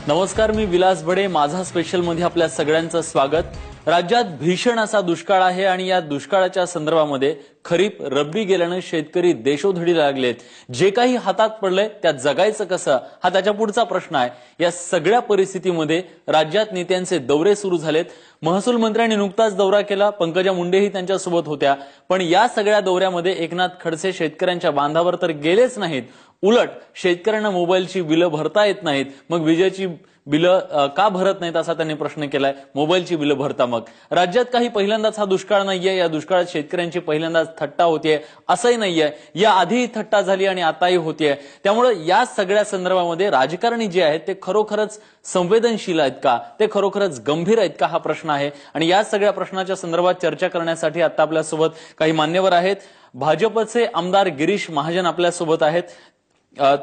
नमस्कार, मी विलास बडे. माझा स्पेशल मध्ये आपल्या सगळ्यांचं स्वागत. राज्यात भीषण असा दुष्काळ आहे आणि या दुष्काळाच्या संदर्भामध्ये खरीप रब्बी गेल्यानं शेतकरी देशोधडीला लागलेत. जे काही हातात पडलंय त्यात जगायचं कसं हा त्याच्या पुढचा प्रश्न आहे. या सगळ्या परिस्थितीमध्ये राज्यात नेत्यांचे दौरे सुरू झालेत. महसूल मंत्र्यांनी नुकताच दौरा केला, पंकजा मुंडेही त्यांच्यासोबत होत्या. पण या सगळ्या दौऱ्यामध्ये एकनाथ खडसे शेतकऱ्यांच्या बांधावर तर गेलेच नाहीत. उलट शेतकऱ्यांना मोबाईलची बिलं भरता येत नाहीत, मग विजेची बिलं का भरत नाहीत असा त्यांनी प्रश्न केलाय. मोबाईलची बिलं भरता मग. राज्यात काही पहिल्यांदाच हा दुष्काळ नाहीये. या दुष्काळात शेतकऱ्यांची पहिल्यांदाच थट्टा होतीये असंही नाहीये. या आधीही थट्टा झाली आणि आताही होतीये. त्यामुळे या सगळ्या संदर्भामध्ये राजकारणी जे आहेत ते खरोखरच संवेदनशील आहेत का, ते खरोखरच गंभीर आहेत का हा प्रश्न आहे. आणि या सगळ्या प्रश्नाच्या संदर्भात चर्चा करण्यासाठी आता आपल्यासोबत काही मान्यवर आहेत. भाजपचे आमदार गिरीश महाजन आपल्यासोबत आहेत.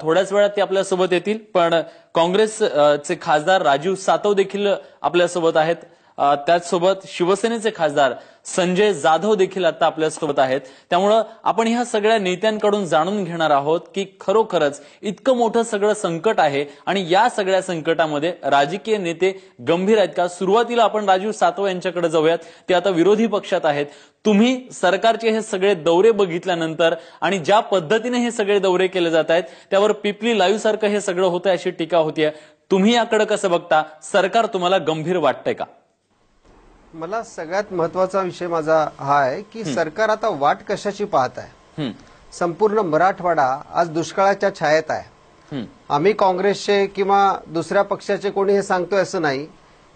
थोड्याच वेळात ते आपल्यासोबत येतील. पण काँग्रेसचे खासदार राजीव सातव देखील आपल्यासोबत आहेत. त्याचसोबत शिवसेनेचे खासदार संजय जाधव देखील आता आपल्यासोबत आहेत. त्यामुळं आपण ह्या सगळ्या नेत्यांकडून जाणून घेणार आहोत की खरोखरच इतकं मोठं सगळं संकट आहे आणि या सगळ्या संकटामध्ये राजकीय नेते गंभीर आहेत का. सुरुवातीला आपण राजीव सातव यांच्याकडे जाऊयात. ते आता विरोधी पक्षात आहेत. तुम्ही सरकारचे हे सगळे दौरे बघितल्यानंतर आणि ज्या पद्धतीने हे सगळे दौरे केले जात आहेत त्यावर पिपली लाईव्ह सारखं हे सगळं होतंय अशी टीका होतीये. तुम्ही याकडे कसं बघता? सरकार तुम्हाला गंभीर वाटतंय का? मला सगळ्यात महत्वाचा विषय माझा हा आहे की सरकार आता वाट कशाची पाहत आहे. संपूर्ण मराठवाडा आज दुष्काळाच्या छायेत आहे. आम्ही काँग्रेसचे किंवा दुसऱ्या पक्षाचे कोणी हे सांगतोय असं नाही.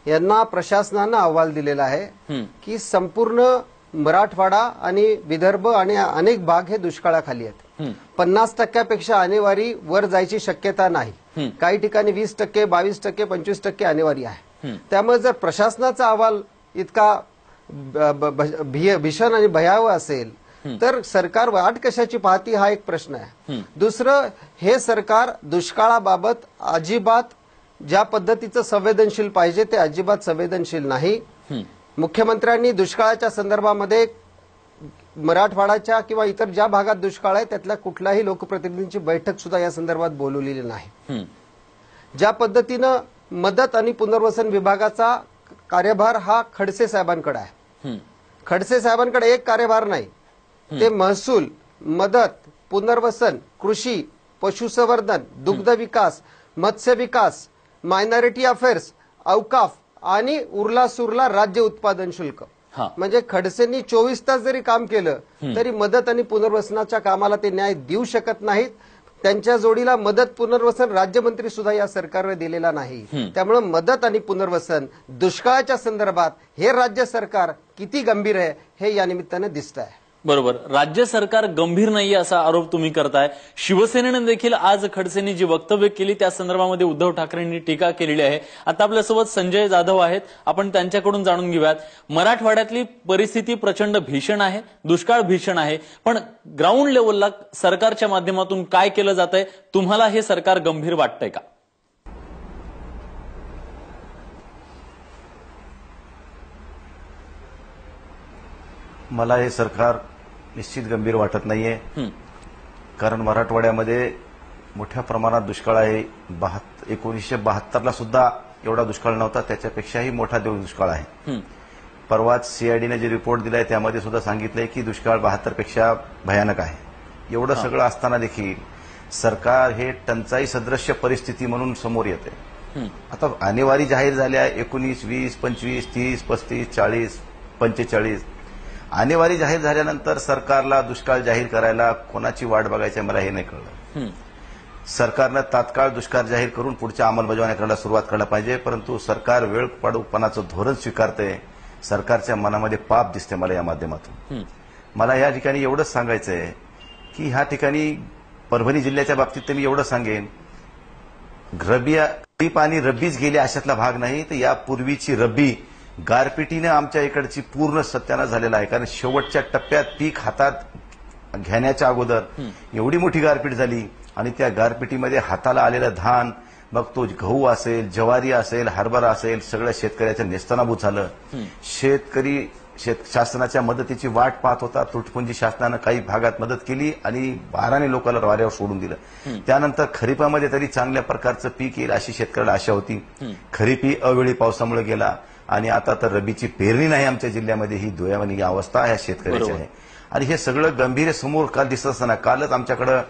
यांना प्रशासनानं अहवाल दिलेला आहे की संपूर्ण मराठवाडा आणि विदर्भ आणि अनेक भाग हे दुष्काळाखाली आहेत. 50% आणेवारी वर जायची शक्यता नाही. काही ठिकाणी 20%, 22%, 25% आणेवारी आहे. त्यामुळे जर प्रशासनाचा अहवाल इतका भीषण आणि भयावह असेल तर सरकार वाट कशाची पाहती हा एक प्रश्न आहे. दुसरं, हे सरकार दुष्काळाबाबत अजिबात ज्या पद्धतीचं संवेदनशील पाहिजे ते अजिबात संवेदनशील नाही. मुख्यमंत्र्यांनी दुष्काळाच्या संदर्भामध्ये मराठवाड्याच्या किंवा इतर ज्या भागात दुष्काळ आहे त्यातल्या कुठल्याही लोकप्रतिनिधींची बैठक सुद्धा या संदर्भात बोलवलेली नाही. ज्या पद्धतीनं मदत आणि पुनर्वसन विभागाचा कार्यभार हा खडसे साहेबांकडे आहे. खडसे साहेबांकडे एक कार्यभार नाही. ते महसूल, मदत, पुनर्वसन, कृषी, पशुसंवर्धन, दुग्ध विकास, मत्स्य विकास, मायनॉरिटी अफेअर्स, औकाफ आणि उरला सुरला राज्य उत्पादन शुल्क. म्हणजे खडसेंनी 24 तास जरी काम केलं तरी मदत आणि पुनर्वसनाच्या कामाला ते न्याय देऊ शकत नाहीत. त्यांच्या जोडीला मदत पुनर्वसन राज्यमंत्री सुद्धा या सरकारने दिलेला नाही. त्यामुळे मदत आणि पुनर्वसन दुष्काळाच्या संदर्भात हे राज्य सरकार किती गंभीर आहे हे या निमित्ताने दिसत आहे. बरोबर, राज्य सरकार गंभीर नाहीये असा आरोप तुम्ही करताय. शिवसेनेने देखील आज खडसेंनी जी वक्तव्य केली त्या संदर्भामध्ये उद्धव ठाकरेंनी टीका केलेली आहे. आता आपल्यासोबत संजय जाधव आहेत. आपण त्यांच्याकडून जाणून घेऊयात. मराठवाड्यातली परिस्थिती प्रचंड भीषण आहे, दुष्काळ भीषण आहे. पण ग्राउंड लेवलला सरकारच्या माध्यमातून काय केलं जातंय? तुम्हाला हे सरकार गंभीर वाटतंय का? मला हे सरकार निश्चित गंभीर वाटत नाहीये. कारण मराठवाड्यामध्ये मोठ्या प्रमाणात दुष्काळ आहे. 1972ला सुद्धा एवढा दुष्काळ नव्हता, त्याच्यापेक्षाही मोठा दुष्काळ आहे. परवाच सीआयडीने जे रिपोर्ट दिलाय त्यामध्ये सुद्धा सांगितलंय की दुष्काळ 72 पेक्षा भयानक आहे. एवढं सगळं असताना देखील सरकार हे टंचाई सदृश्य परिस्थिती म्हणून समोर येते. आता आणेवारी जाहीर झाल्या 19, 20, 25, 30, 35, 40, 45. आणेवारी जाहीर झाल्यानंतर सरकारला दुष्काळ जाहीर करायला कोणाची वाट बघायची मला हे नाही कळलं. सरकारनं तात्काळ दुष्काळ जाहीर करून पुढच्या अंमलबजावणी करायला सुरुवात करायला पाहिजे. परंतु सरकार वेळपाडूपणाचं धोरण स्वीकारते. सरकारच्या मनामध्ये पाप दिसते मला या माध्यमातून. मला या ठिकाणी एवढंच सांगायचंय की ह्या ठिकाणी परभणी जिल्ह्याच्या बाबतीत तर मी एवढं सांगेन, खरीप आणि रब्बीच गेली अशातला भाग नाही. तर यापूर्वीची रब्बी गारपिटीने आमच्या इकडची पूर्ण सत्यानाश झालेला आहे. कारण शेवटच्या टप्प्यात पीक हातात घेण्याच्या अगोदर एवढी मोठी गारपीट झाली आणि त्या गारपिटीमध्ये हाताला आलेलं धान, मग तो गहू असेल, ज्वारी असेल, हरभरा असेल, सगळ्या शेतकऱ्याचं नेस्तनाबूत झालं. शेतकरी शासनाच्या मदतीची वाट पाहत होता. तुटपुंजी शासनानं काही भागात मदत केली आणि बाराने लोकांना वाऱ्यावर सोडून दिलं. त्यानंतर खरीपामध्ये तरी चांगल्या प्रकारचं पीक येईल अशी शेतकऱ्याला आशा होती. खरीपही अवेळी पावसामुळे गेला आणि आता तर रबीची पेरणी नाही आमच्या जिल्ह्यामध्ये. ही दुयावानी अवस्था ह्या शेतकऱ्याची आहे आणि हे सगळं गंभीर समोर काल दिसत असताना कालच आमच्याकडे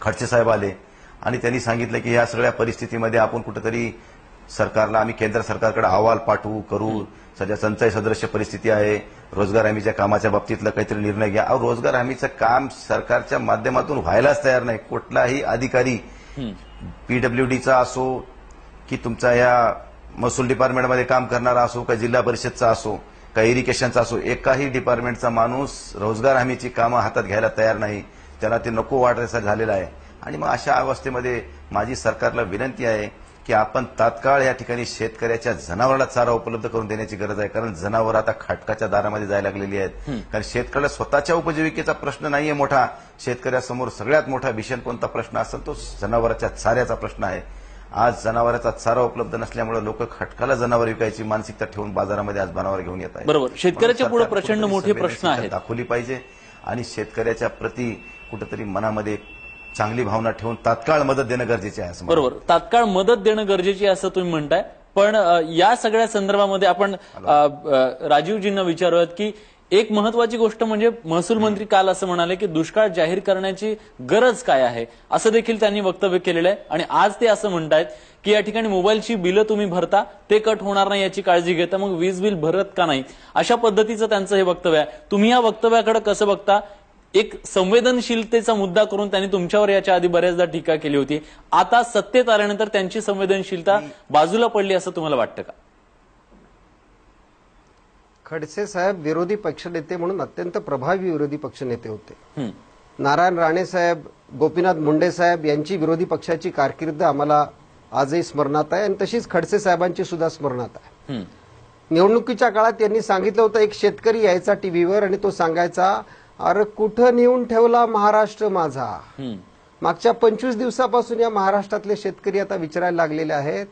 खडसे साहेब आले आणि त्यांनी सांगितलं की या सगळ्या परिस्थितीमध्ये आपण कुठेतरी सरकारला आम्ही केंद्र सरकारकडे अहवाल पाठवू करू. सध्या टंचाई सदृश्य परिस्थिती आहे. रोजगार हमीच्या कामाच्या बाबतीतलं काहीतरी निर्णय घ्या. रोजगार हमीचं काम सरकारच्या माध्यमातून व्हायलाच तयार नाही. कुठलाही अधिकारी पीडब्ल्यूडीचा असो की तुमचा या महसूल डिपार्टमेंटमध्ये काम करणारा असो का जिल्हा परिषदचा असो का इरिगेशनचा असो, एकाही डिपार्टमेंटचा माणूस रोजगार हमीची कामं हातात घ्यायला तयार नाही. त्यांना ते नको वाटायचं झालेलं आहे. आणि मग अशा अवस्थेमध्ये माझी सरकारला विनंती आहे की आपण तात्काळ या ठिकाणी शेतकऱ्याच्या जनावराला चारा उपलब्ध करून देण्याची गरज आहे. कारण जनावर आता खाटकाच्या दारामध्ये जायला लागलेली आहेत. कारण शेतकऱ्याला स्वतःच्या उपजीविकेचा प्रश्न नाहीये मोठा. शेतकऱ्यासमोर सगळ्यात मोठा भीषण कोणता प्रश्न असेल तो जनावराच्या चाऱ्याचा प्रश्न आहे. आज जनावराचा चारा उपलब्ध नसल्यामुळे लोक खटकाला जनावर विकायची मानसिकता ठेवून बाजारामध्ये आज जनावर घेऊन येत आहेत. बरोबर. शेतकऱ्याच्या पुढे प्रचंड मोठे प्रश्न आहेत दाखवली पाहिजे आणि शेतकऱ्याच्या प्रति कुठेतरी मनामध्ये चांगली भावना ठेवून तात्काळ मदत देणं गरजेचे आहे. बरोबर. तात्काळ मदत देणं गरजेची आहे असं तुम्ही म्हणताय. पण या सगळ्या संदर्भामध्ये आपण राजीवजींना विचारूयात की एक महत्वाची गोष्ट म्हणजे महसूल मंत्री काल असं म्हणाले की दुष्काळ जाहीर करण्याची गरज काय आहे असं देखील त्यांनी वक्तव्य केलेलं आहे. आणि आज ते असं म्हणतायत की या ठिकाणी मोबाईलची बिलं तुम्ही भरता ते कट होणार नाही याची काळजी घेता, मग वीज बिल भरत का नाही, अशा पद्धतीचं त्यांचं हे वक्तव्य आहे. तुम्ही या वक्तव्याकडे कसं बघता? एक संवेदनशीलतेचा मुद्दा करून त्यांनी तुमच्यावर याच्या आधी बऱ्याचदा टीका केली होती. आता सत्तेत आल्यानंतर त्यांची संवेदनशीलता बाजूला पडली असं तुम्हाला वाटतं का? खडसे साहेब विरोधी पक्षनेते म्हणून अत्यंत प्रभावी विरोधी पक्षनेते होते. नारायण राणे साहेब, गोपीनाथ मुंडे साहेब यांची विरोधी पक्षाची कारकीर्द आम्हाला आजही स्मरणात आहे आणि तशीच खडसे साहेबांची सुद्धा स्मरणात आहे. निवडणुकीच्या काळात त्यांनी सांगितलं होतं, एक शेतकरी यायचा टीव्हीवर आणि तो सांगायचा, अरे कुठं नेऊन ठेवला महाराष्ट्र माझा. मागच्या 25 दिवसापासून या महाराष्ट्रातले शेतकरी आता विचारायला लागलेले आहेत,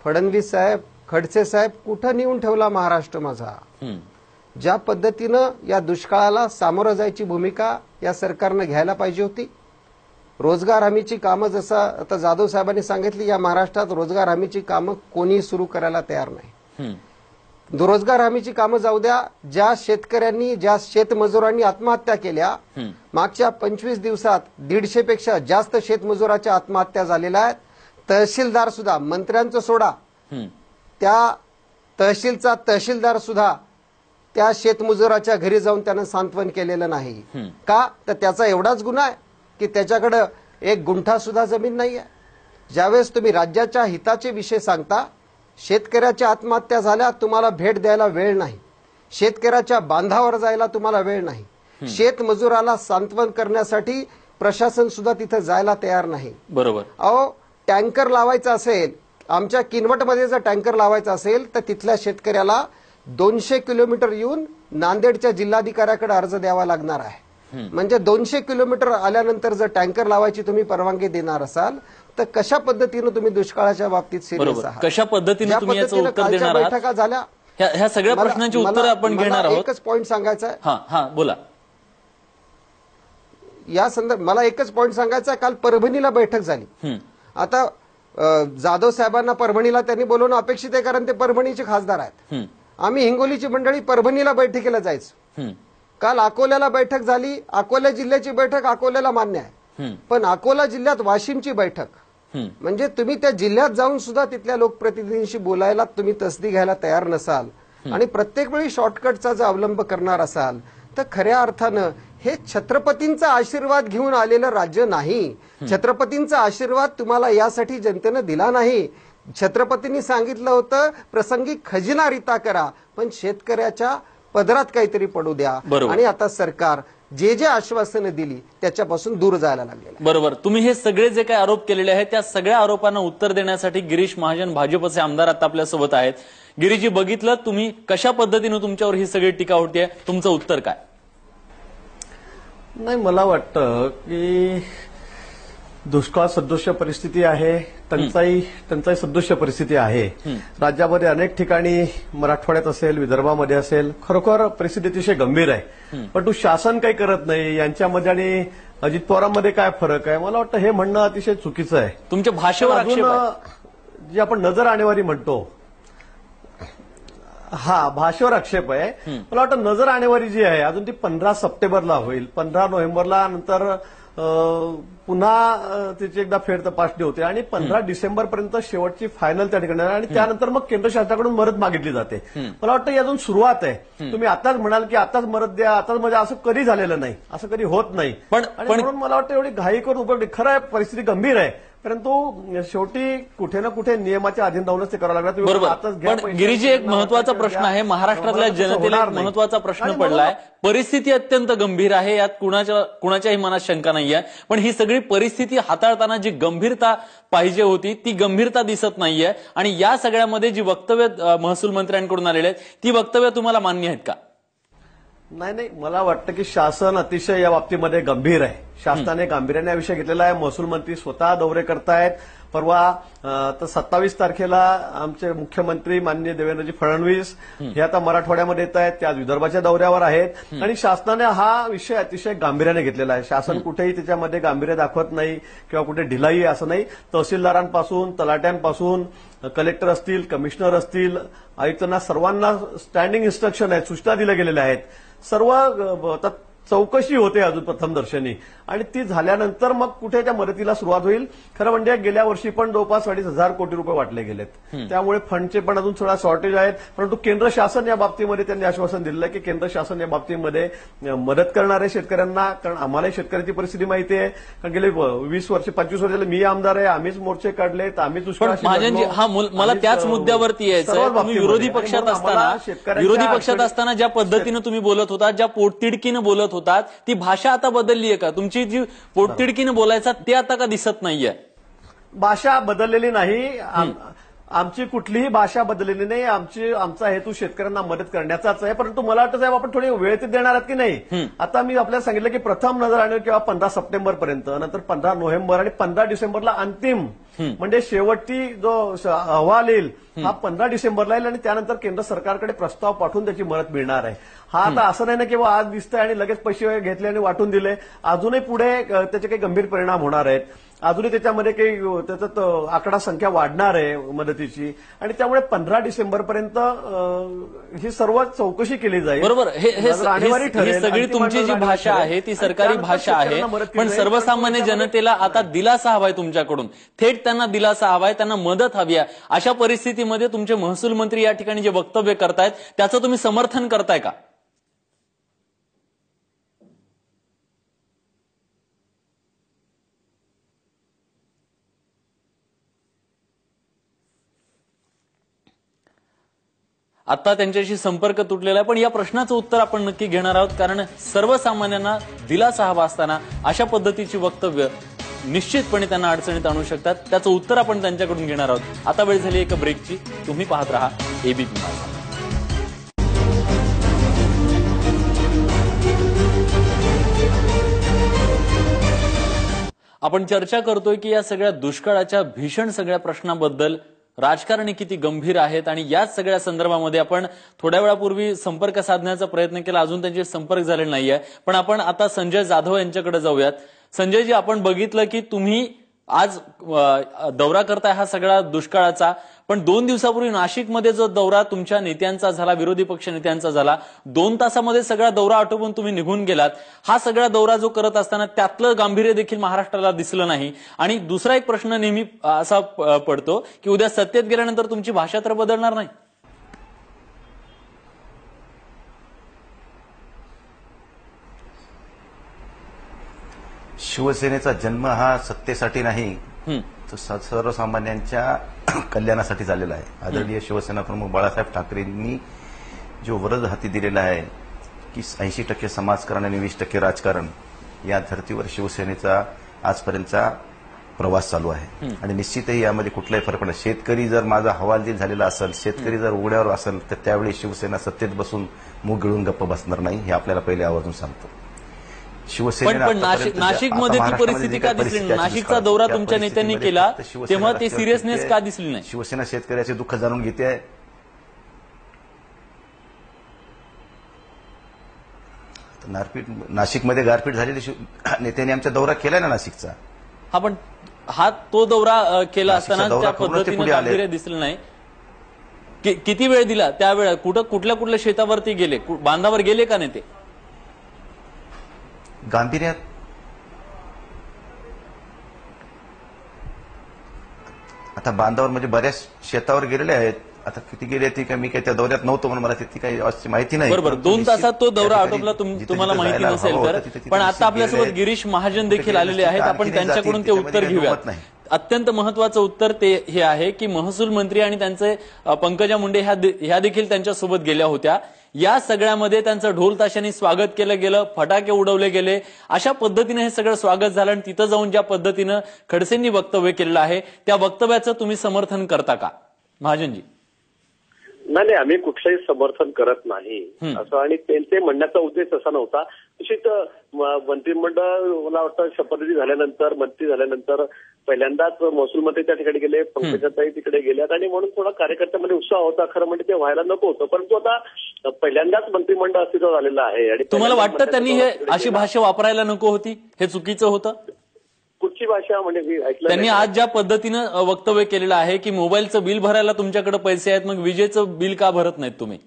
फडणवीस साहेब, खडसे साहेब, कुठं नेऊन ठेवला महाराष्ट्र माझा. ज्या पद्धतीनं या दुष्काळाला सामोरं जायची भूमिका या सरकारनं घ्यायला पाहिजे होती. रोजगार हमीची कामं जसं आता जाधव साहेबांनी सांगितली, या महाराष्ट्रात रोजगार हमीची कामं कोणी सुरू करायला तयार नाही. रोजगार हमीची कामं जाऊ द्या, ज्या शेतकऱ्यांनी, ज्या शेतमजुरांनी आत्महत्या केल्या, मागच्या 25 दिवसात 150 पेक्षा जास्त शेतमजुराच्या आत्महत्या झालेल्या आहेत. तहसीलदार सुद्धा, मंत्र्यांचं सोडा, त्या तहसीलचा तहसीलदार सुद्धा त्या शेतमजुराच्या घरी जाऊन त्यानं सांत्वन केलेलं नाही. का? तर त्याचा एवढाच गुन्हा आहे की त्याच्याकडे एक गुंठा सुद्धा जमीन नाहीये. ज्यावेळेस तुम्ही राज्याच्या हिताचे विषय सांगता, शेतकऱ्याच्या आत्महत्या झाल्या, तुम्हाला भेट द्यायला वेळ नाही. शेतकऱ्याच्या बांधावर जायला तुम्हाला वेळ नाही. शेतमजुराला सांत्वन करण्यासाठी प्रशासन सुद्धा तिथे जायला तयार नाही. बरोबर. अहो, टँकर लावायचा असेल, आमच्या किनवटमध्ये जर टँकर लावायचा असेल तर तिथल्या शेतकऱ्याला 200 किलोमीटर येऊन नांदेडच्या जिल्हाधिकाऱ्याकडे अर्ज द्यावा लागणार आहे. म्हणजे 200 किलोमीटर आल्यानंतर जर टँकर लावायची तुम्ही परवानगी देणार असाल तर कशा पद्धतीनं तुम्ही दुष्काळाच्या बाबतीत सिरियस आहात? कशा पद्धतीने तुम्ही याचं उत्तर देणार आहात? बैठका झाल्या, ह्या सगळ्या प्रश्नांची उत्तर आपण घेणार आहोत. एकच पॉईंट सांगायचा आहे. हा बोला. या संदर्भात मला एकच पॉईंट सांगायचा आहे. काल परभणीला बैठक झाली. आता जाधव साहेबांना परभणीला त्यांनी बोलवणं अपेक्षित आहे कारण ते परभणीचे खासदार आहेत. आम्ही हिंगोलीची मंडळी परभणीला बैठकीला जायचो. काल अकोल्याला बैठक झाली. अकोला जिल्ह्याची बैठक अकोल्याला मान्य आहे, पण अकोला जिल्ह्यात वाशिमची बैठक, म्हणजे तुम्ही त्या जिल्ह्यात जाऊन सुद्धा तिथल्या लोकप्रतिनिधींशी बोलायला तुम्ही तसदी घ्यायला तयार नसाल आणि प्रत्येक वेळी शॉर्टकटचा जर अवलंब करणार असाल तर खऱ्या अर्थानं हे छत्रपतींचा आशीर्वाद घेऊन आलेलं राज्य नाही. छत्रपतींचा आशीर्वाद तुम्हाला यासाठी जनतेनं दिला नाही. छत्रपतींनी सांगितलं होतं, प्रसंगी खजिना रिता करा, पण शेतकऱ्याच्या पदरात काहीतरी पडू द्या. आणि आता सरकार जे जे आश्वासनं दिली त्याच्यापासून दूर जायला लागले. बरोबर. तुम्ही हे सगळे जे काही आरोप केलेले आहेत त्या सगळ्या आरोपांना उत्तर देण्यासाठी गिरीश महाजन भाजपचे आमदार आता आपल्यासोबत आहेत. गिरीजी, बघितलं तुम्ही कशा पद्धतीने तुमच्यावर ही सगळी टीका होतीये, तुमचं उत्तर काय? नाही, मला वाटतं की दुष्काळ सदृश्य परिस्थिती आहे, टंचाई सदृश्य परिस्थिती आहे. राज्यामध्ये अनेक ठिकाणी, मराठवाड्यात असेल, विदर्भामध्ये असेल, खरोखर परिस्थिती अतिशय गंभीर आहे. पण शासन काही करत नाही. यांच्यामध्ये आणि अजित पवारांमध्ये काय फरक आहे? मला वाटतं हे म्हणणं अतिशय चुकीचं आहे. तुमच्या भाषेवर आक्षेप आहे. जी आपण नजर आणेवारी म्हणतो, भाषेवर आक्षेप आहे. मला वाटतं नजर आणेवारी जी आहे अजून ती 15 सप्टेंबरला होईल. 15 नोव्हेंबरला नंतर पुन्हा तिची एकदा फेर तपासणी होते आणि 15 डिसेंबरपर्यंत शेवटची फायनल त्या ठिकाणी आणि त्यानंतर मग केंद्र शासनाकडून मदत मागितली जाते. मला वाटतं ही अजून सुरुवात आहे. तुम्ही आताच म्हणाल की आताच मदत द्या, आताच म्हणजे असं कधी झालेलं नाही, असं कधी होत नाही. पण म्हणून मला वाटतं एवढी घाई करून उपयोग नाही. खरं आहे, परिस्थिती गंभीर आहे, परंतु शेवटी कुठे ना कुठे नियमाच्या अधीन राहूनच ते करावं लागणार. बरोबर. पण गिरीजी, एक महत्वाचा प्रश्न आहे, महाराष्ट्रातल्या जनतेला एक महत्वाचा प्रश्न पडलाय. परिस्थिती अत्यंत गंभीर आहे, यात कुणाच्याही मनात शंका नाहीये. पण ही सगळी परिस्थिती हाताळताना जी गंभीरता पाहिजे होती ती गंभीरता दिसत नाहीये. आणि या सगळ्यामध्ये जी वक्तव्य महसूल मंत्र्यांकडून आलेली आहेत ती वक्तव्य तुम्हाला मान्य आहेत का? नाही, मला वाटतं की शासन अतिशय या बाबतीमध्ये गंभीर आहे. शासनाने गांभीर्याने हा विषय घेतलेला आहे. महसूल मंत्री स्वतः दौरे करतायत. परवा तर 27 तारखेला आमचे मुख्यमंत्री माननीय देवेंद्रजी फडणवीस हे आता मराठवाड्यामध्ये येत आहेत, ते आज विदर्भाच्या दौऱ्यावर आहेत. आणि शासनाने हा विषय अतिशय गांभीर्याने घेतलेला आहे. शासन कुठेही त्याच्यामध्ये गांभीर्य दाखवत नाही किंवा कुठे ढिलाई असं नाही. तहसीलदारांपासून, तलाट्यांपासून, कलेक्टर असतील, कमिशनर असतील, आयुक्तांना सर्वांना स्टँडिंग इन्स्ट्रक्शन आहेत, सूचना दिल्या गेलेल्या आहेत. सर्व चौकशी होते अजून प्रथमदर्शनी आणि ती झाल्यानंतर मग कुठे त्या मदतीला सुरुवात होईल. खरं म्हणजे गेल्या वर्षी पण जवळपास 2,500 कोटी रुपये वाटले गेलेत. त्यामुळे फंडचे पण अजून थोडा शॉर्टेज आहेत. परंतु केंद्र शासन या बाबतीमध्ये त्यांनी आश्वासन दिलं की केंद्र शासन या बाबतीमध्ये मदत करणार आहे शेतकऱ्यांना. कारण आम्हालाही शेतकऱ्याची परिस्थिती माहिती आहे. कारण गेले 20 वर्ष 25 वर्ष झाले मी आमदार आहे, आम्हीच मोर्चे काढलेत, आम्हीच मला त्याच मुद्द्यावरती यायचं. तुम्ही विरोधी पक्षात असताना ज्या पद्धतीनं तुम्ही बोलत होता, ज्या पोटतिडकीनं बोलत होतात, ती भाषा आता बदलली आहे का? तुमची जी पोटतिडकीनं बोलायचा ते आता का दिसत नाहीये? भाषा बदललेली नाही. आमची कुठलीही भाषा बदललेली नाही. आमचा हेतू शेतकऱ्यांना मदत करण्याचाच आहे. परंतु मला वाटतं साहेब आपण थोडी वेळ ते देणार आहात की नाही. आता मी आपल्याला सांगितलं की प्रथम नजर आणेल किंवा 15 सप्टेंबरपर्यंत, नंतर 15 नोव्हेंबर आणि 15 डिसेंबरला अंतिम म्हणजे शेवटची जो अहवाल येईल हा 15 डिसेंबरला येईल आणि त्यानंतर केंद्र सरकारकडे प्रस्ताव पाठवून त्याची मदत मिळणार आहे. हा आता असं नाही ना की आज दिसतंय आणि लगेच पैसे घेतले आणि वाटून दिले. अजूनही पुढे त्याचे काही गंभीर परिणाम होणार आहेत. अजूनही त्याच्यामध्ये काही त्याच्यात आकडा संख्या वाढणार आहे मदतीची आणि त्यामुळे 15 डिसेंबरपर्यंत ही सर्व चौकशी केली जाईल. बरोबर. ही सगळी तुमची जी भाषा आहे ती सरकारी भाषा आहे. पण सर्वसामान्य जनतेला आता दिलासा हवाय तुमच्याकडून, थेट त्यांना दिलासा हवाय, त्यांना मदत हवी आहे. अशा परिस्थितीमध्ये तुमचे महसूल मंत्री या ठिकाणी जे वक्तव्य करतायत त्याचं तुम्ही समर्थन करताय का? आता त्यांच्याशी संपर्क तुटलेला आहे, पण या प्रश्नाचं उत्तर आपण नक्की घेणार आहोत. कारण सर्वसामान्यांना दिलासा हवा असताना अशा पद्धतीची वक्तव्य निश्चितपणे त्यांना अडचणीत आणू शकतात. त्याचं उत्तर आपण त्यांच्याकडून घेणार आहोत. आता वेळ झाली एका ब्रेकची. तुम्ही पाहत रहा एबीपी माझा. आपण चर्चा करतोय की या सगळ्या दुष्काळाच्या भीषण सगळ्या प्रश्नाबद्दल राजकारणी किती गंभीर आहेत आणि याच सगळ्या संदर्भामध्ये आपण थोड्या वेळापूर्वी संपर्क साधण्याचा प्रयत्न केला, अजून त्यांचे संपर्क झालेला नाहीये. पण आपण आता संजय जाधव यांच्याकडे जाऊयात. संजयजी, आपण बघितलं की तुम्ही आज दौरा करताय हा सगळा दुष्काळाचा, पण 2 दिवसापूर्वी नाशिकमध्ये जो दौरा तुमच्या नेत्यांचा झाला, विरोधी पक्ष नेत्यांचा झाला, 2 तासामध्ये सगळा दौरा आटोपून तुम्ही निघून गेलात. हा सगळा दौरा जो करत असताना त्यातलं गांभीर्य देखील महाराष्ट्राला दिसलं नाही. आणि दुसरा एक प्रश्न नेहमी असा पडतो की उद्या सत्तेत गेल्यानंतर तुमची भाषा तर बदलणार नाही? शिवसेनेचा जन्म हा सत्तेसाठी नाही, तो सर्वसामान्यांच्या कल्याणासाठी झालेला आहे. आदरणीय शिवसेना प्रमुख बाळासाहेब ठाकरेंनी जो वरद हाती दिलेला आहे की 80% समाजकारण आणि 20% राजकारण, या धर्तीवर शिवसेनेचा आजपर्यंतचा प्रवास चालू आहे. आणि निश्चितही यामध्ये कुठलाही फरक नाही. शेतकरी जर माझा हवालदिल झालेला असेल, शेतकरी जर उघड्यावर असेल, तर त्यावेळी शिवसेना सत्तेत बसून मूग गिळून गप्प बसणार नाही, हे आपल्याला पहिले आवर्जून सांगतो. शिवसेनेनं पण आतापर्यंत नाशिकमध्ये आता ती महाराष्ट्रामध्ये परिस्थिती जी का काही दिसली नाही? परिस्थिती आहे नाशिकचा दौरा त्या तुमच्या नेत्यांनी परिस्थितीमध्ये केला फक्त शिवसेना तेव्हा ती रस्त्यावरती सिरियसनेस आहे. का दिसली नाही? शिवसेना शेतकऱ्याचे दुःख जाणून घेते आहे. नाशिकमध्ये गारपीट झालेली नेत्यांनी आमचा दौरा केलाय ना नाशिकचा. हा, पण हा तो दौरा केला नाशिकचा असताना दौरा त्या करूनच ते पद्धतीने पुढे आले. गांभीर्य दिसलं नाही. किती वेळ दिला त्यावेळेला? कुठल्या कुठल्या शेतावरती गेले? बांधावर गेले का नेते? गांभीर्यात आता बांधावर म्हणजे बऱ्याच शेतावर गेलेले आहेत. आता किती गेले ती काय मी काय त्या दौऱ्यात नव्हतो म्हणून मला ती काही माहिती नाही. बरोबर, 2 तासात तो दौरा आटोपला तुम्हाला माहिती नसेल तर. पण आता आपल्यासोबत गिरीश महाजन देखील आलेले आहेत. आपण त्यांच्याकडून ते उत्तर घेऊयात. अत्यंत महत्वाचं उत्तर ते हे आहे की महसूल मंत्री आणि त्यांचे पंकजा मुंडे ह्या देखील त्यांच्यासोबत गेल्या होत्या. या सगळ्यामध्ये त्यांचं ढोल ताशांनी स्वागत केलं गेलं, फटाके उडवले गेले. अशा पद्धतीने हे सगळं स्वागत झालं आणि तिथं जाऊन ज्या पद्धतीनं खडसेंनी वक्तव्य केलेलं आहे त्या वक्तव्याचं तुम्ही समर्थन करता का महाजनजी? नाही, आम्ही कुठलंही समर्थन करत नाही असं. आणि त्यांचे म्हणण्याचा उद्देश असा नव्हता. निश्चित मंत्रिमंडळ मला वाटतं शपथविधी झाल्यानंतर, मंत्री झाल्यानंतर पहिल्यांदाच महसूल मंत्री त्या ठिकाणी गेले, पंकजाताई तिकडे गेल्यात आणि म्हणून थोडा कार्यकर्त्यामध्ये उत्साह होता. खरं म्हणजे ते व्हायला नको होतं, परंतु आता पहिल्यांदाच मंत्रिमंडळ अस्तित्वात झालेलं आहे. आणि तुम्हाला वाटतं त्यांनी हे अशी भाषा वापरायला नको होती? हे चुकीचं होतं? कुठची भाषा म्हणजे मी ऐकलं त्यांनी आज ज्या पद्धतीनं वक्तव्य केलेलं आहे की मोबाईलचं बिल भरायला तुमच्याकडे पैसे आहेत, मग विजेचं बिल का भरत नाहीत तुम्ही?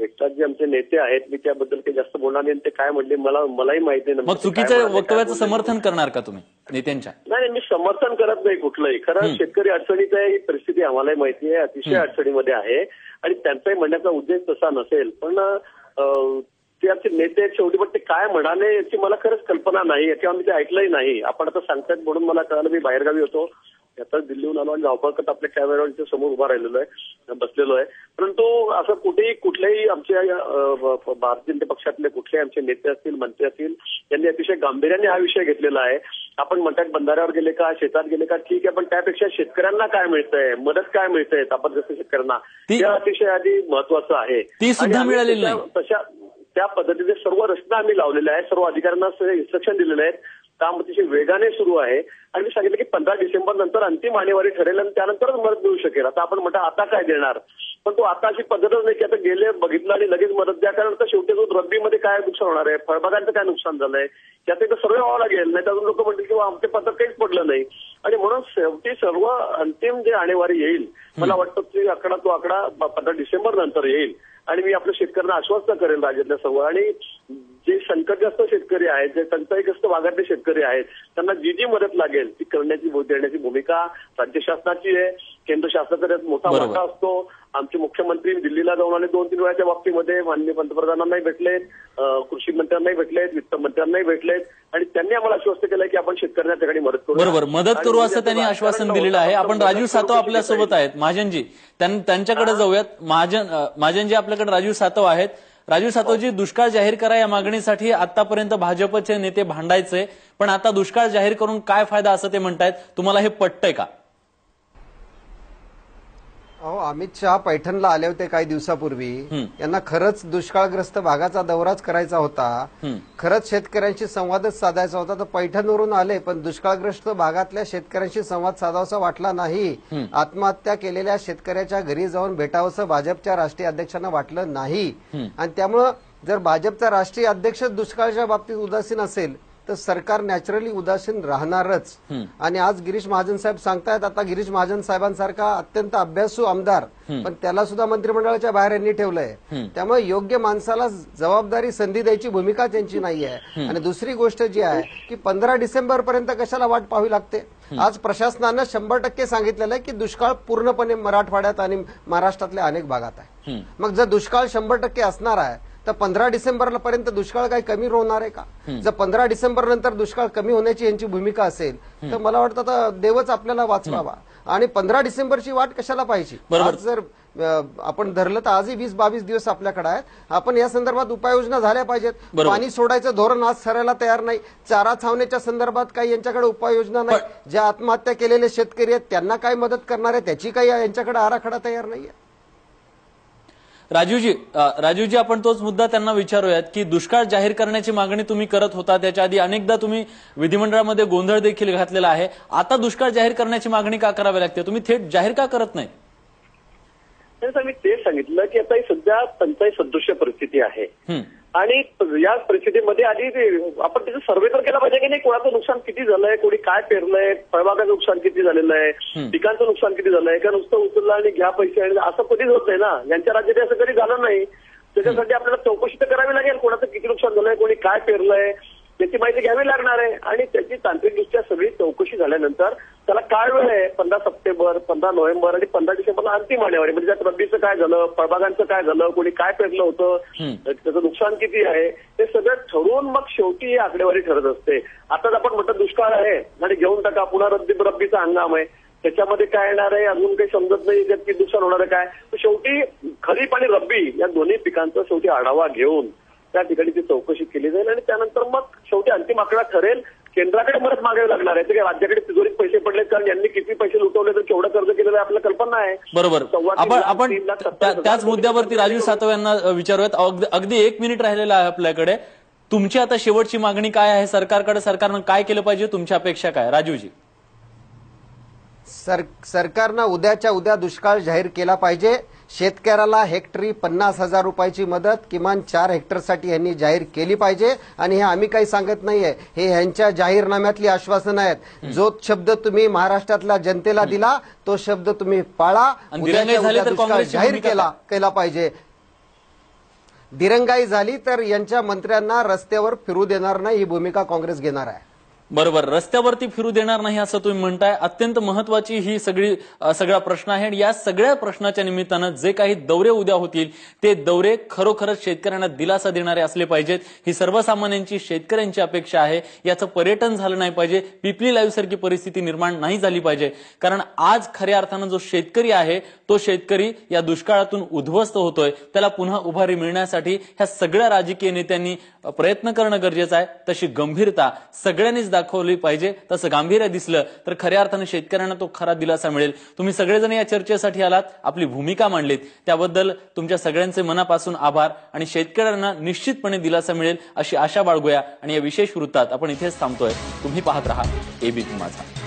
एकटा जे आमचे नेते आहेत मी त्याबद्दल काही जास्त बोलणार नाही. ते काय म्हणले मलाही माहिती नाही. मग चुकीच्या वक्तव्याचं समर्थन करणार का तुम्ही नेत्यांच्या? नाही, मी समर्थन करत नाही कुठलंही. खरं शेतकरी अडचणीत आहे, ही परिस्थिती आम्हालाही माहिती आहे, अतिशय अडचणीमध्ये आहे आणि त्यांचाही म्हणण्याचा उद्देश तसा नसेल. पण ते आमचे नेते शेवटी पण ते काय म्हणाले याची मला खरंच कल्पना नाही किंवा मी ते ऐकलंही नाही. आपण आता सांगतायत म्हणून मला कळालं. मी बाहेरगावी होतो, आता दिल्लीहून आलो आणि धावपळ करत आपल्या कॅमेऱ्याच्या समोर उभा राहिलेलो आहे, बसलेलो आहे. परंतु असं कुठलेही आमच्या भारतीय जनता पक्षातले कुठलेही आमचे नेते असतील, मंत्री असतील, त्यांनी अतिशय गांभीर्याने हा विषय घेतलेला आहे. आपण म्हणतात बंधाऱ्यावर गेले का, शेतात गेले का, ठीक आहे, पण त्यापेक्षा शेतकऱ्यांना काय मिळतंय, मदत काय मिळतंय आपण शेतकऱ्यांना, ते अतिशय आधी महत्वाचं आहे. ती सुद्धा मिळालेली नाही. तशा त्या पद्धतीने सर्व रचना आम्ही लावलेल्या आहेत, सर्व अधिकाऱ्यांना इन्स्ट्रक्शन दिलेले आहेत. काम अतिशय वेगाने सुरू आहे आणि मी सांगितलं की 15 डिसेंबर नंतर अंतिम आणेवारी ठरेल आणि त्यानंतरच मदत मिळू शकेल. आता आपण म्हणता आता काय देणार, पण तो आता अशी पद्धतच नाही की आता गेले बघितलं आणि लगेच मदत द्या. कारण आता शेवटी जो रब्बीमध्ये काय नुकसान होणार आहे, फळबागांचं काय नुकसान झालंय त्यात एकदा सर्वे व्हावं लागेल. नाही तर अजून लोक म्हणतील किंवा आमचे पत्र काहीच पडलं नाही. आणि म्हणून शेवटी सर्व अंतिम जे आणेवारी येईल, मला वाटतं की तो आकडा 15 डिसेंबर नंतर येईल. आणि मी आपल्या शेतकऱ्यांना आश्वस्त करेल राज्यातल्या सर्व. आणि जे संकटग्रस्त शेतकरी आहेत, जे टंचाईग्रस्त भागातले शेतकरी आहेत, त्यांना जी मदत लागेल ती देण्याची भूमिका राज्य शासनाची आहे. केंद्र शासनाचा मोठा वाटा असतो. आमचे मुख्यमंत्री दिल्लीला जाऊन आले 2-3 वेळाच्या बाबतीमध्ये. माननीय पंतप्रधानांनाही भेटलेत, कृषी मंत्र्यांनाही भेटलेत, वित्त मंत्र्यांनाही भेटलेत आणि त्यांनी आम्हाला आश्वस्त केलंय की आपण शेतकऱ्यांना त्या ठिकाणी मदत करू. बरोबर, मदत करू असं त्यांनी आश्वासन दिलेलं आहे. आपण राजीव सातव आपल्यासोबत आहेत. महाजनजी त्यांच्याकडे जाऊयात. महाजनजी आपल्याकडे राजीव सातव आहेत. राजीव सातवजी, दुष्काळ जाहीर करा या मागणीसाठी आतापर्यंत भाजपचे नेते भांडायचे, पण आता दुष्काळ जाहीर करून काय फायदा असं ते म्हणतायत. तुम्हाला हे पटतंय का? अहो, अमित शहा पैठणला आले होते काही दिवसापूर्वी. यांना खरंच दुष्काळग्रस्त भागाचा दौराच करायचा होता, खरंच शेतकऱ्यांशी संवादच साधायचा होता, तर पैठणवरून आले. पण दुष्काळग्रस्त भागातल्या शेतकऱ्यांशी संवाद साधावासा वाटला नाही. आत्महत्या केलेल्या शेतकऱ्याच्या घरी जाऊन भेटावंसं भाजपच्या राष्ट्रीय अध्यक्षांना वाटलं नाही. आणि त्यामुळं जर भाजपचा राष्ट्रीय अध्यक्ष दुष्काळाच्या बाबतीत उदासीन असेल तर सरकार नॅचरली उदासीन राहणारच. आणि आज गिरीश महाजन साहेब सांगतायत, आता गिरीश महाजन साहेबांसारखा अत्यंत अभ्यासू आमदार, पण त्याला सुद्धा मंत्रिमंडळाच्या बाहेर यांनी ठेवलंय. त्यामुळे योग्य माणसाला जबाबदारी संधी द्यायची भूमिका त्यांची नाहीये. आणि दुसरी गोष्ट जी आहे की 15 डिसेंबर पर्यंत कशाला वाट पाहावी लागते. आज प्रशासनानं 100% सांगितलेलं आहे की दुष्काळ पूर्णपणे मराठवाड्यात आणि महाराष्ट्रातल्या अनेक भागात आहे. मग जर दुष्काळ 100% असणार आहे तर 15 डिसेंबर पर्यंत दुष्काळ काही कमी होणार आहे का? जर 15 डिसेंबर नंतर दुष्काळ कमी होण्याची यांची भूमिका असेल तर मला वाटतं आता देवच आपल्याला वाचवावा. आणि 15 डिसेंबरची वाट कशाला पाहिजे? आज जर आपण धरलं तर आजही 20-22 दिवस आपल्याकडे आहेत. आपण या संदर्भात उपाययोजना झाल्या पाहिजेत. पाणी सोडायचं धोरण आज ठरायला तयार नाही. चारा छावण्याच्या संदर्भात काही यांच्याकडे उपाययोजना नाही. ज्या आत्महत्या केलेले शेतकरी आहेत त्यांना काय मदत करणार आहे त्याची काही यांच्याकडे आराखडा तयार नाहीये. राजूजी आपण तोच मुद्दा त्यांना विचारूयात की दुष्काळ जाहीर करण्याची मागणी तुम्ही करत होता, त्याच्या आधी अनेकदा तुम्ही विधिमंडळामध्ये गोंधळ देखील घातलेला आहे. आता दुष्काळ जाहीर करण्याची मागणी का करावी लागते? तुम्ही थेट जाहीर का करत नाही? मी तेच सांगितलं की आता ही सध्या टंचाई सदृश परिस्थिती आहे आणि या परिस्थितीमध्ये आधी आपण त्याचा सर्व्हे तर केला पाहिजे की नाही, कोणाचं नुकसान किती झालंय, कोणी काय पेरलंय, फळबागाचं नुकसान किती झालेलं आहे, पिकांचं नुकसान किती झालंय, का नुसतं उचललं आणि घ्या पैसे आणि असं कधीच होत नाही ना. यांच्या राज्यात असं कधी झालं नाही. त्याच्यासाठी आपल्याला चौकशी तर करावी लागेल, कोणाचं किती नुकसान झालंय, कोणी काय पेरलंय त्याची माहिती घ्यावी लागणार आहे आणि त्याची तांत्रिकदृष्ट्या सगळी चौकशी झाल्यानंतर त्याला काय वेळ आहे 15 सप्टेंबर, 15 नोव्हेंबर आणि 15 डिसेंबरला अंतिम आणेवारी, म्हणजे त्यात रब्बीचं काय झालं, फळबागांचं काय झालं, कोणी काय पेरलं होतं, त्याचं नुकसान किती आहे, ते सगळं ठरवून मग शेवटी ही आकडेवारी ठरत असते. आताच आपण म्हणतो दुष्काळ आहे आणि घेऊन टाका, पुन्हा रब्बीचा हंगाम आहे, त्याच्यामध्ये काय येणार आहे अजून काही समजत नाही, त्यात किती नुकसान होणार आहे काय. शेवटी खरीप आणि रब्बी या दोन्ही पिकांचा शेवटी आढावा घेऊन त्या ठिकाणी ती चौकशी केली जाईल आणि त्यानंतर मग शेवटी अंतिम आकडा ठरेल. केंद्राकडे मदत मागावी लागणार आहे, ते काय राज्याकडे तिजोरीत पैसे पडलेत कारण यांनी किती पैसे लुटवले तर केवढं कर्ज केलेलं आहे आपल्याला कल्पना आहे. बरोबर. आपण त्याच मुद्द्यावरती राजू सातव यांना विचारूयात. अगदी 1 मिनिट राहिलेलं आहे आपल्याकडे. तुमची आता शेवटची मागणी काय आहे सरकारकडे? सरकारनं काय केलं पाहिजे? तुमच्या अपेक्षा काय राजूजी? सरकारनं उद्याच्या उद्या दुष्काळ जाहीर केला पाहिजे. शेतकऱ्याला हेक्टरी 50,000 रुपयाची मदत किमान 4 हेक्टरसाठी यांनी जाहीर केली पाहिजे. आणि हे आम्ही काही सांगत नाहीये, हे यांच्या जाहीरनाम्यातली आश्वासनं आहेत. जो शब्द तुम्ही महाराष्ट्रातल्या जनतेला दिला तो शब्द तुम्ही पाळा. उद्याच्या उद्या दुष्काळ जाहीर केला पाहिजे. दिरंगाई झाली तर यांच्या मंत्र्यांना रस्त्यावर फिरू देणार नाही, ही भूमिका काँग्रेस घेणार आहे. बरोबर. रस्त्यावरती फिरू देणार नाही असं तुम्ही म्हणताय. अत्यंत महत्वाची ही सगळा प्रश्न आहे आणि या सगळ्या प्रश्नाच्या निमित्तानं जे काही दौरे उद्या होतील ते दौरे खरोखरच शेतकऱ्यांना दिलासा देणारे असले पाहिजेत. ही सर्वसामान्यांची शेतकऱ्यांची अपेक्षा आहे. याचं पर्यटन झालं नाही पाहिजे, पिपली लाईव्ह सारखी परिस्थिती निर्माण नाही झाली पाहिजे. कारण आज खऱ्या अर्थानं जो शेतकरी आहे तो शेतकरी या दुष्काळातून उद्ध्वस्त होतोय. त्याला पुन्हा उभारी मिळण्यासाठी ह्या सगळ्या राजकीय नेत्यांनी प्रयत्न करणं गरजेचं आहे. तशी गंभीरता सगळ्यांनीच दाखवली पाहिजे. तसं गांभीर्य दिसलं तर खऱ्या अर्थाने शेतकऱ्यांना तो खरा दिलासा मिळेल. तुम्ही सगळेजण या चर्चेसाठी आलात, आपली भूमिका मांडलीत, त्याबद्दल तुमच्या सगळ्यांचे मनापासून आभार. आणि शेतकऱ्यांना निश्चितपणे दिलासा मिळेल अशी आशा बाळगूया. आणि या विशेष वृत्तात आपण इथेच थांबतोय. तुम्ही पाहत रहा एबीपी माझा.